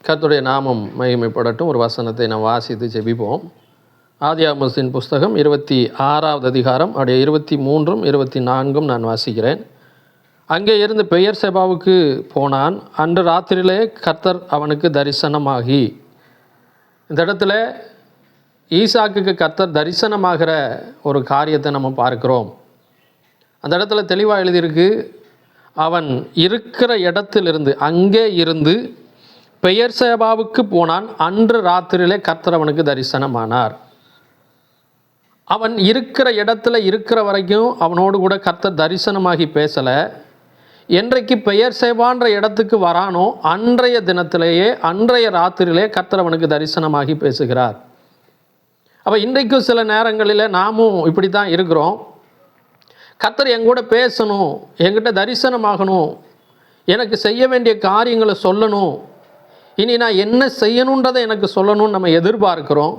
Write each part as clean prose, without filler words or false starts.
கர்த்தருடைய நாமம் மகிமைப்படட்டும். ஒரு வசனத்தை நாம் வாசித்து ஜெபிப்போம். ஆதியாகமத்தின் புஸ்தகம் 26வது அதிகாரம் 23ம் 24ம் நான் வாசிக்கிறேன். அங்கே இருந்து பெயர்செபாவுக்கு போனான். அன்று ராத்திரியிலே கர்த்தர் அவனுக்கு தரிசனமாகி, இந்த இடத்துல ஈசாக்குக்கு கர்த்தர் தரிசனமாகிற ஒரு காரியத்தை நம்ம பார்க்கிறோம். அந்த இடத்துல தெளிவாக எழுதியிருக்கு, அவன் இருக்கிற இடத்திலிருந்து அங்கே இருந்து பெயர்செபாவுக்கு போனான். அன்று ராத்திரியிலே கர்த்தர் அவனுக்கு தரிசனமானார். அவன் இருக்கிற இடத்துல இருக்கிற வரைக்கும் அவனோடு கூட கர்த்தர் தரிசனமாகி பேசலை. என்றைக்கு பெயர்செபான்ற இடத்துக்கு வரானோ அன்றைய தினத்திலேயே அன்றைய ராத்திரியிலே கர்த்தர் அவனுக்கு தரிசனமாகி பேசுகிறார். அப்போ இன்றைக்கும் சில நேரங்களில் நாமும் இப்படி தான் இருக்கிறோம். கர்த்தர் எங்கூட பேசணும், என்கிட்ட தரிசனமாகணும், எனக்கு செய்ய வேண்டிய காரியங்களை சொல்லணும், இனி நான் என்ன செய்யணுன்றதை எனக்கு சொல்லணும்னு நம்ம எதிர்பார்க்கிறோம்.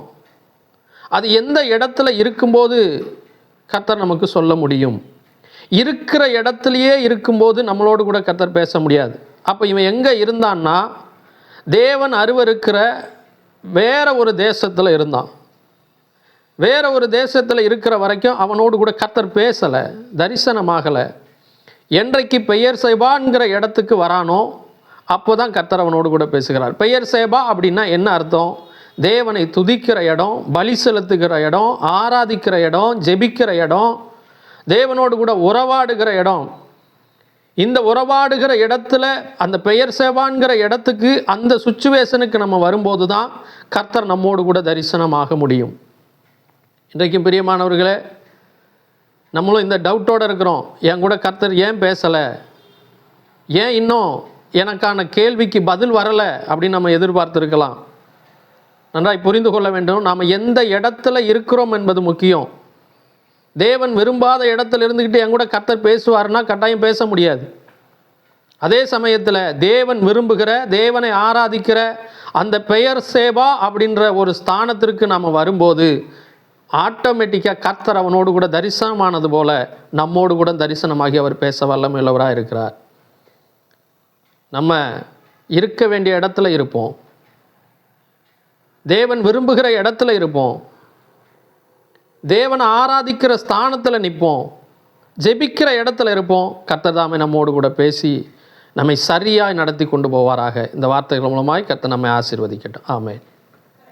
அது எந்த இடத்துல இருக்கும்போது கர்த்தர் நமக்கு சொல்ல முடியும்? இருக்கிற இடத்துலையே இருக்கும்போது நம்மளோடு கூட கர்த்தர் பேச முடியாது. அப்போ இவன் எங்கே இருந்தான்னா, தேவன் அருவருக்கிற வேற ஒரு தேசத்தில் இருந்தான். வேற ஒரு தேசத்தில் இருக்கிற வரைக்கும் அவனோடு கூட கர்த்தர் பேசலை, தரிசனமாகலை. என்றைக்கு பெயர்செபாங்கிற இடத்துக்கு வரானோ அப்போ தான் கர்த்தர் அவனோடு கூட பேசுகிறார். பெயர்செபா அப்படின்னா என்ன அர்த்தம்? தேவனை துதிக்கிற இடம், பலி செலுத்துகிற இடம், ஆராதிக்கிற இடம், ஜெபிக்கிற இடம், தேவனோடு கூட உறவாடுகிற இடம். இந்த உறவாடுகிற இடத்துல அந்த பெயர்செபாங்கிற இடத்துக்கு, அந்த சுச்சுவேஷனுக்கு நம்ம வரும்போது தான் கர்த்தர் நம்மோடு கூட தரிசனமாக முடியும். இன்றைக்கும் பிரியமானவர்களே, நம்மளும் இந்த டவுட்டோடு இருக்கிறோம். என் கூட கர்த்தர் ஏன் பேசலை, ஏன் இன்னும் எனக்கான கேள்விக்கு பதில் வரலை அப்படின்னு நம்ம எதிர்பார்த்துருக்கலாம். நன்றாய் புரிந்து கொள்ள வேண்டும், நாம் எந்த இடத்துல இருக்கிறோம் என்பது முக்கியம். தேவன் விரும்பாத இடத்துல இருந்துக்கிட்டு என் கூட கர்த்தர் பேசுவார்னா கட்டாயம் பேச முடியாது. அதே சமயத்தில் தேவன் விரும்புகிற, தேவனை ஆராதிக்கிற அந்த பெயர்செபா அப்படின்ற ஒரு ஸ்தானத்திற்கு நாம் வரும்போது ஆட்டோமேட்டிக்காக கர்த்தர் அவனோடு கூட தரிசனமானது போல நம்மோடு கூட தரிசனமாகி அவர் பேச வல்லமையுள்ளவராக இருக்கிறார். நம்ம இருக்க வேண்டிய இடத்துல இருப்போம், தேவன் விரும்புகிற இடத்துல இருப்போம், தேவனை ஆராதிக்கிற ஸ்தானத்தில் நிற்போம், ஜெபிக்கிற இடத்துல இருப்போம். கர்த்தர் தாமே நம்மோடு கூட பேசி நம்மை சரியாய் நடத்தி கொண்டு போவாராக. இந்த வார்த்தைகள் மூலமாய் கர்த்தர் நம்மை ஆசீர்வதிக்கட்டும். ஆமென்.